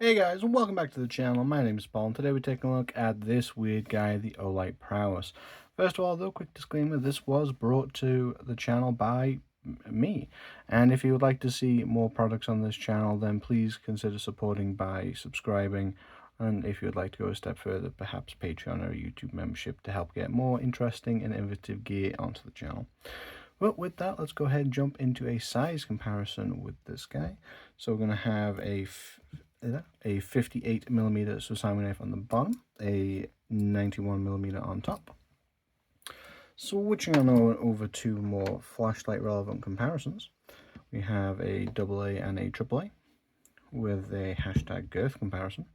Hey guys, and welcome back to the channel. My name is Paul, and today we're taking a look at this weird guy, the Olight Prowess. First of all, though, quick disclaimer, this was brought to the channel by me. And if you would like to see more products on this channel, then please consider supporting by subscribing. And if you would like to go a step further, perhaps Patreon or YouTube membership to help get more interesting and innovative gear onto the channel. But with that, let's go ahead and jump into a size comparison with this guy. So we're going to have a 58mm Susami knife on the bottom, a 91mm on top. Switching on over to more flashlight relevant comparisons, we have a AA and a AAA with a hashtag girth comparison.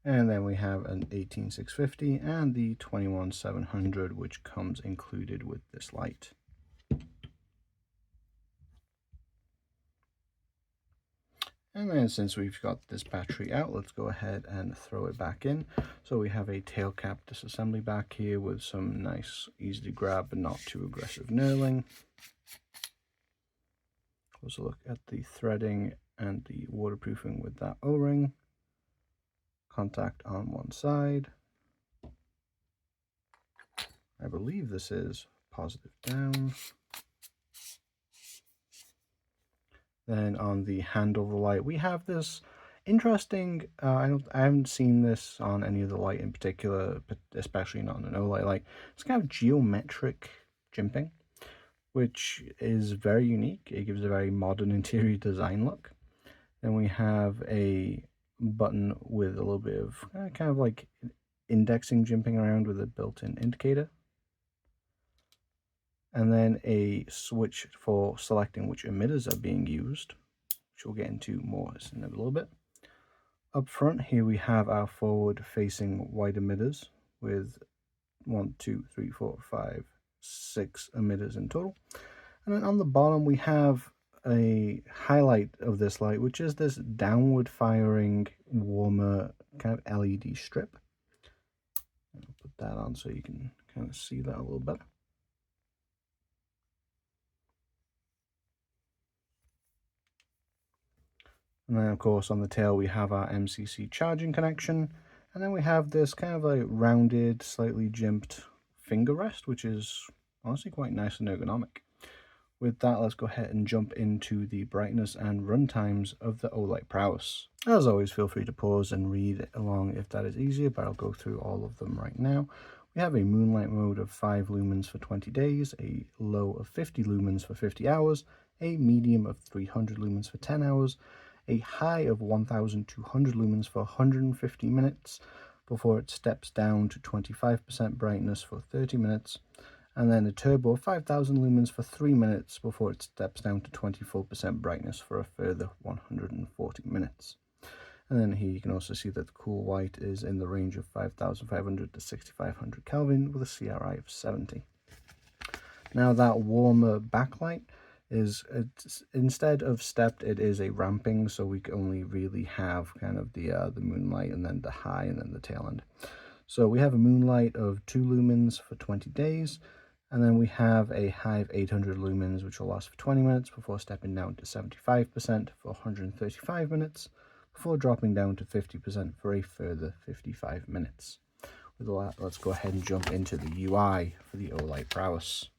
And then we have an 18650 and the 21700, which comes included with this light. And then since we've got this battery out, let's go ahead and throw it back in. So we have a tail cap disassembly back here with some nice, easy to grab but not too aggressive knurling. Closer look at the threading and the waterproofing with that O-ring. Contact on one side. I believe this is positive down. Then on the handle of the light, we have this interesting, I haven't seen this on any of the light in particular, but especially not on an Olight light. It's kind of geometric jimping, which is very unique. It gives a very modern interior design look. Then we have a button with a little bit of kind of like indexing jimping around with a built-in indicator. And then a switch for selecting which emitters are being used, which we'll get into more in a little bit. Up front here we have our forward-facing wide emitters with 1, 2, 3, 4, 5, 6 emitters in total. And then on the bottom we have a highlight of this light, which is this downward firing warmer kind of LED strip. I'll put that on so you can kind of see that a little better. And then of course on the tail we have our MCC charging connection, and then we have this kind of a rounded, slightly jimped finger rest, which is honestly quite nice and ergonomic. With that, let's go ahead and jump into the brightness and run times of the Olight Prowess. As always, feel free to pause and read along if that is easier, but I'll go through all of them right now. We have a moonlight mode of 5 lumens for 20 days, a low of 50 lumens for 50 hours, a medium of 300 lumens for 10 hours, a high of 1200 lumens for 150 minutes before it steps down to 25% brightness for 30 minutes, and then a turbo of 5000 lumens for 3 minutes before it steps down to 24% brightness for a further 140 minutes. And then here you can also see that the cool white is in the range of 5500 to 6500 Kelvin with a CRI of 70. Now that warmer backlight is, instead of stepped, it is a ramping, so we only really have kind of the moonlight and then the high and then the tail end. So we have a moonlight of 2 lumens for 20 days, and then we have a high of 800 lumens which will last for 20 minutes before stepping down to 75% for 135 minutes before dropping down to 50% for a further 55 minutes. With all that, let's go ahead and jump into the UI for the Olight Prowess.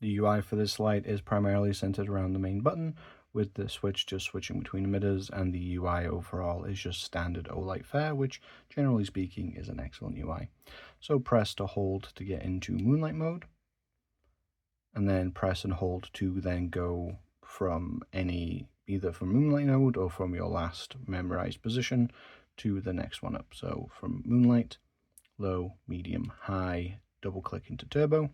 The UI for this light is primarily centered around the main button, with the switch just switching between emitters, and the UI overall is just standard Olight fare, which generally speaking is an excellent UI. So press to hold to get into moonlight mode, and then press and hold to then go from either from moonlight mode or from your last memorized position to the next one up. So from moonlight, low, medium, high, double click into turbo.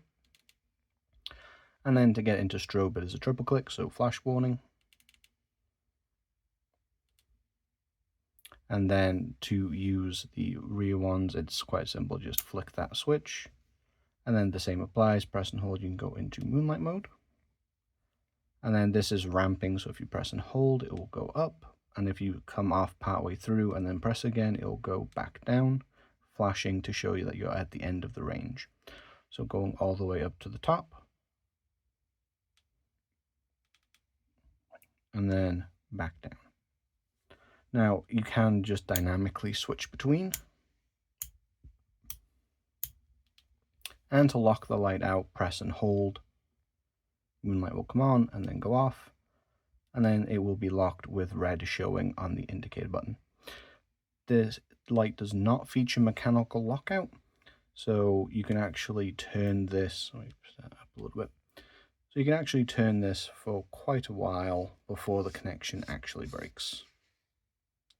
And then to get into strobe, it is a triple click, so flash warning. And then to use the rear ones, it's quite simple, just flick that switch. And then the same applies, press and hold, you can go into moonlight mode. And then this is ramping, so if you press and hold, it will go up. And if you come off partway through and then press again, it will go back down, flashing to show you that you're at the end of the range. So going all the way up to the top. and then back down. Now you can just dynamically switch between. And to lock the light out, press and hold. Moonlight will come on and then go off, and then it will be locked with red showing on the indicator button. This light does not feature mechanical lockout, so you can actually turn this, let me set up a little bit. So you can actually turn this for quite a while before the connection actually breaks.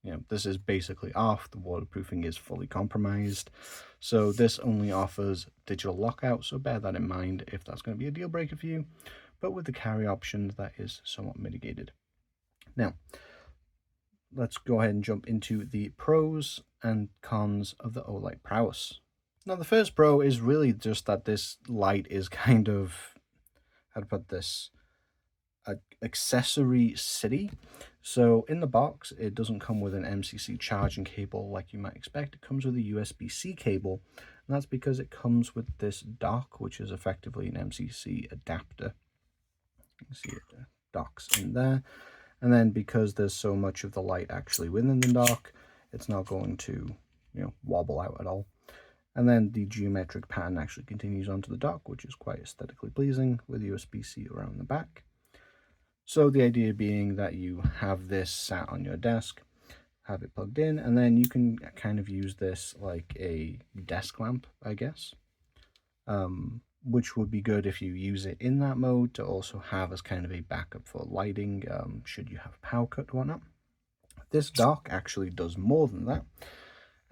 You know, this is basically off, the waterproofing is fully compromised, so this only offers digital lockout, so bear that in mind if that's going to be a deal breaker for you, but with the carry option that is somewhat mitigated. Now, let's go ahead and jump into the pros and cons of the Olight Prowess. Now, the first pro is really just that this light is kind of, how to put this, accessory city. So in the box, it doesn't come with an MCC charging cable like you might expect. It comes with a USB-C cable, and that's because it comes with this dock, which is effectively an MCC adapter. You can see it docks in there, and then because there's so much of the light actually within the dock, it's not going to, you know, wobble out at all. And then the geometric pattern actually continues onto the dock, which is quite aesthetically pleasing with USB-C around the back. So the idea being that you have this sat on your desk, have it plugged in, and then you can kind of use this like a desk lamp, I guess, which would be good if you use it in that mode to also have as kind of a backup for lighting, should you have a power cut or whatnot. This dock actually does more than that,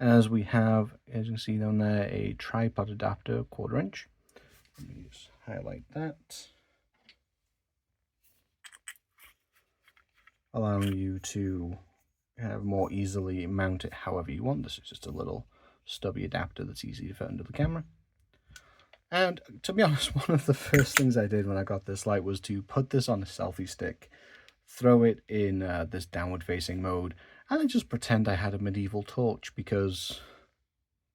as we have, as you can see down there, a tripod adapter 1/4 inch. Let me just highlight that, allowing you to more easily mount it however you want. This is just a little stubby adapter that's easy to fit under the camera. And to be honest, one of the first things I did when I got this light was to put this on a selfie stick, throw it in this downward facing mode, and then just pretend I had a medieval torch, because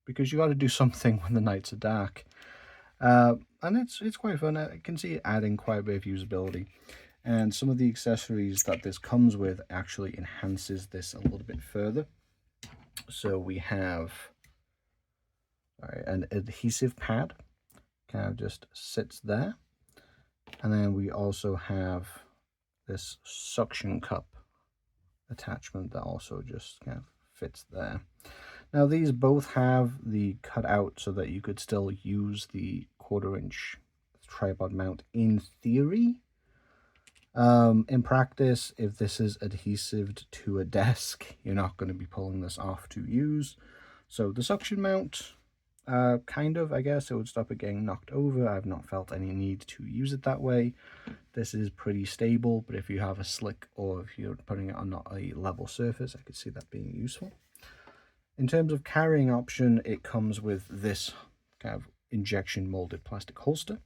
you got to do something when the nights are dark. And it's quite fun. I can see it adding quite a bit of usability. And some of the accessories that this comes with actually enhances this a little bit further. So we have an adhesive pad, kind of just sits there. And then we also have this suction cup attachment that also just kind of fits there. Now these both have the cutout so that you could still use the 1/4 inch tripod mount in theory. In practice, if this is adhesive to a desk, you're not going to be pulling this off to use. So the suction mount, kind of, I guess, it would stop it getting knocked over. I've not felt any need to use it that way. This is pretty stable, but if you have a slick or if you're putting it on not a level surface, I could see that being useful. In terms of carrying option, it comes with this kind of injection molded plastic holster.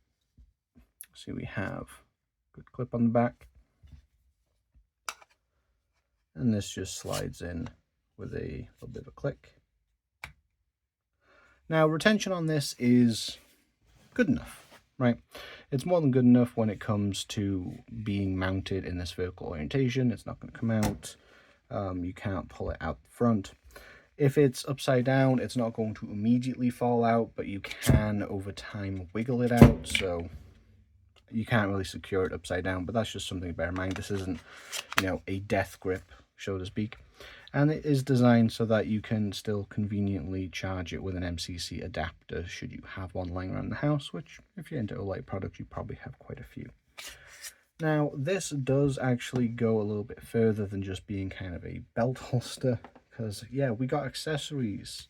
So we have good clip on the back, and this just slides in with a little bit of a click. Now retention on this is good enough, right? It's more than good enough when it comes to being mounted in this vertical orientation. It's not going to come out. You can't pull it out the front. If it's upside down, it's not going to immediately fall out, but you can over time wiggle it out, so you can't really secure it upside down, but that's just something to bear in mind. This isn't, you know, a death grip, so to speak. And it is designed so that you can still conveniently charge it with an MCC adapter should you have one lying around the house, which if you're into Olight products, you probably have quite a few. Now, this does actually go a little bit further than just being kind of a belt holster, because, yeah, we got accessories.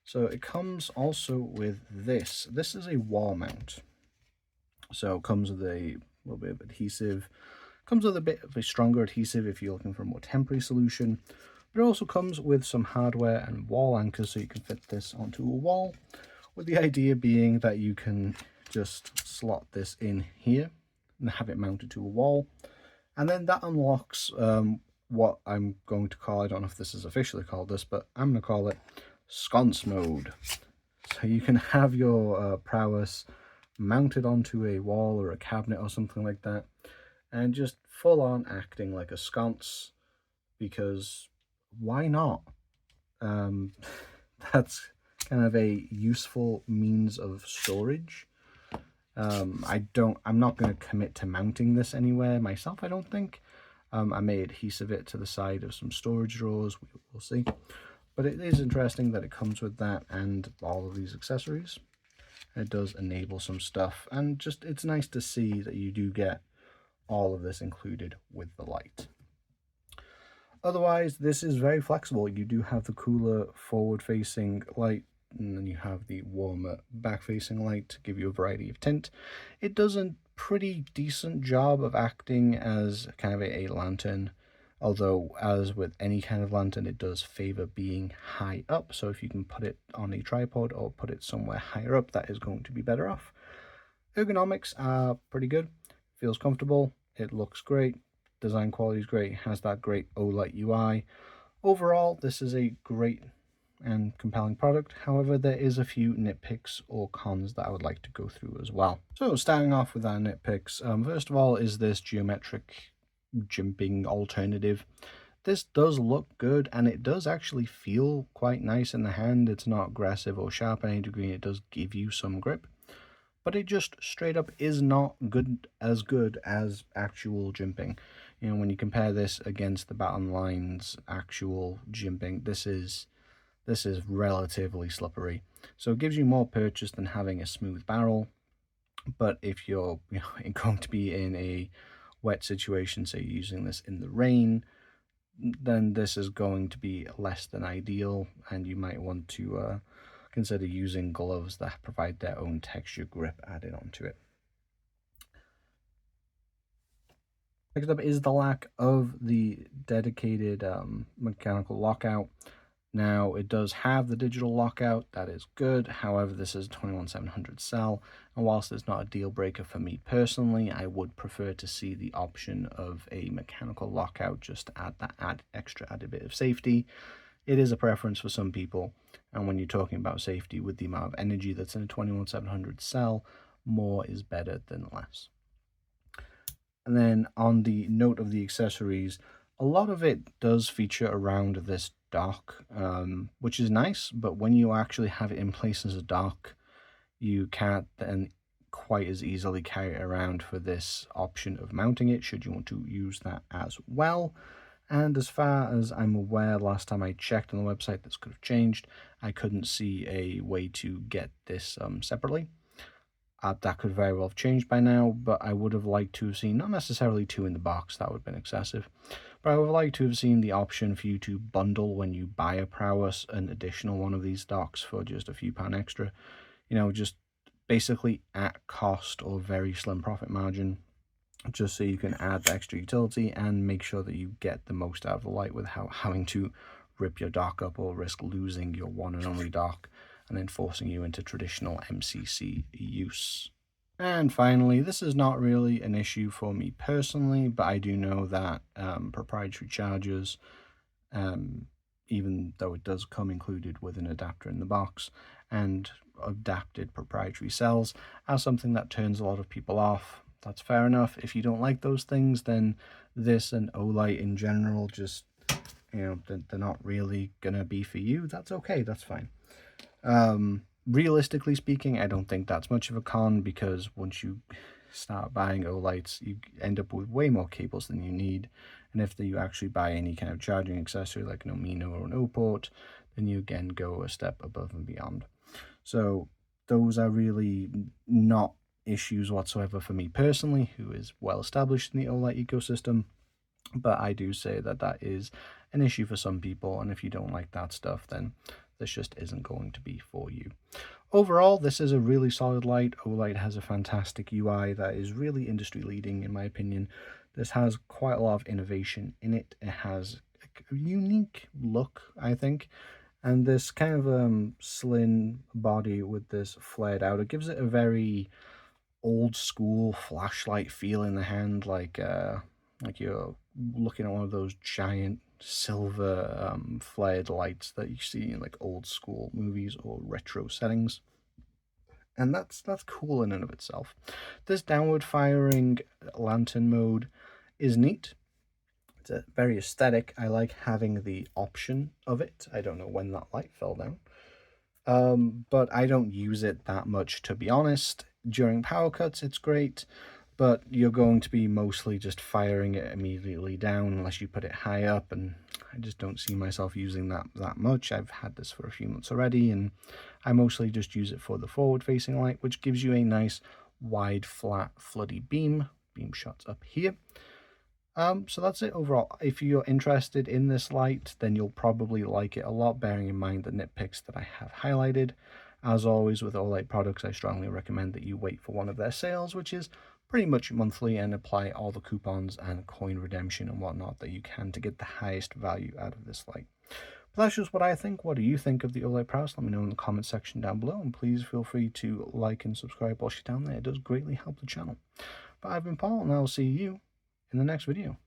So it comes also with this. This is a wall mount. So it comes with a little bit of adhesive. Comes with a bit of a stronger adhesive if you're looking for a more temporary solution. But it also comes with some hardware and wall anchors so you can fit this onto a wall, with the idea being that you can just slot this in here and have it mounted to a wall. And then that unlocks what I'm going to call, I don't know if this is officially called this, but I'm going to call it sconce mode. So you can have your prowess mounted onto a wall or a cabinet or something like that, and just full on acting like a sconce, because why not? Um, that's kind of a useful means of storage. I'm not going to commit to mounting this anywhere myself, I don't think. I may adhesive it to the side of some storage drawers, we'll see. But it is interesting that it comes with that and all of these accessories. It does enable some stuff, and just it's nice to see that you do get all of this included with the light. Otherwise, this is very flexible. You do have the cooler forward-facing light, and then you have the warmer back-facing light to give you a variety of tint. It does a pretty decent job of acting as kind of a lantern, although as with any kind of lantern, it does favor being high up. So if you can put it on a tripod or put it somewhere higher up, that is going to be better off. Ergonomics are pretty good. Feels comfortable. It looks great. Design quality is great. Has that great Olight UI. Overall, this is a great and compelling product. However, there is a few nitpicks or cons that I would like to go through as well. So starting off with our nitpicks, first of all is this geometric jimping alternative. This does look good, and it does actually feel quite nice in the hand. It's not aggressive or sharp in any degree. It does give you some grip, but it just straight up is not good as actual jimping. You know, when you compare this against the Baton Line's actual jimping, this is relatively slippery. So it gives you more purchase than having a smooth barrel. But if you're going to be in a wet situation, say using this in the rain, then this is going to be less than ideal, and you might want to consider using gloves that provide their own texture grip added onto it. Next up is the lack of the dedicated mechanical lockout. Now, it does have the digital lockout, that is good. However, this is a 21700 cell, and whilst it's not a deal breaker for me personally, I would prefer to see the option of a mechanical lockout just to add that extra added bit of safety. It is a preference for some people, and when you're talking about safety with the amount of energy that's in a 21700 cell, more is better than less. And then on the note of the accessories, a lot of it does feature around this dock, which is nice, but when you actually have it in place as a dock, you can't then quite as easily carry it around for this option of mounting it, should you want to use that as well. And as far as I'm aware, last time I checked on the website, this could have changed. I couldn't see a way to get this separately. That could very well have changed by now, but I would have liked to have seen, not necessarily two in the box, that would have been excessive, but I would have liked to have seen the option for you to bundle when you buy a Prowess an additional one of these docks for just a few pound extra. You know, just basically at cost or very slim profit margin, just so you can add the extra utility and make sure that you get the most out of the light without having to rip your dock up or risk losing your one and only dock and then forcing you into traditional MCC use. And finally, this is not really an issue for me personally, but I do know that proprietary chargers, even though it does come included with an adapter in the box, and adapted proprietary cells are something that turns a lot of people off. That's fair enough. If you don't like those things, then this and Olight in general just, they're not really gonna be for you. That's okay, that's fine. Realistically speaking, I don't think that's much of a con, because once you start buying Olights, you end up with way more cables than you need. And if you actually buy any kind of charging accessory like an Omino or an O-port, then you again go a step above and beyond. So those are really not issues whatsoever for me personally, who is well established in the Olight ecosystem. But I do say that that is an issue for some people, and if you don't like that stuff, then this just isn't going to be for you. Overall, this is a really solid light. Olight has a fantastic UI that is really industry leading in my opinion. This has quite a lot of innovation in it. It has a unique look, I think, and this kind of slim body with this flared out, it gives it a very old school flashlight feel in the hand, like you're looking at one of those giant silver flared lights that you see in like old school movies or retro settings, and that's cool in and of itself. This downward firing lantern mode is neat. It's very aesthetic. I like having the option of it. I don't know when that light fell down. But I don't use it that much, to be honest. During power cuts, it's great, but you're going to be mostly just firing it immediately down unless you put it high up, and I just don't see myself using that much. I've had this for a few months already, and I mostly just use it for the forward-facing light, which gives you a nice, wide, flat, floody beam shots up here. So that's it overall. If you're interested in this light, then you'll probably like it a lot, bearing in mind the nitpicks that I have highlighted. As always with Olight products, I strongly recommend that you wait for one of their sales, which is pretty much monthly, and apply all the coupons and coin redemption and whatnot that you can to get the highest value out of this light. But that's just what I think. What do you think of the Olight Prowess? Let me know in the comment section down below, and please feel free to like and subscribe whilst you're down there. It does greatly help the channel. But I've been Paul, and I'll see you in the next video.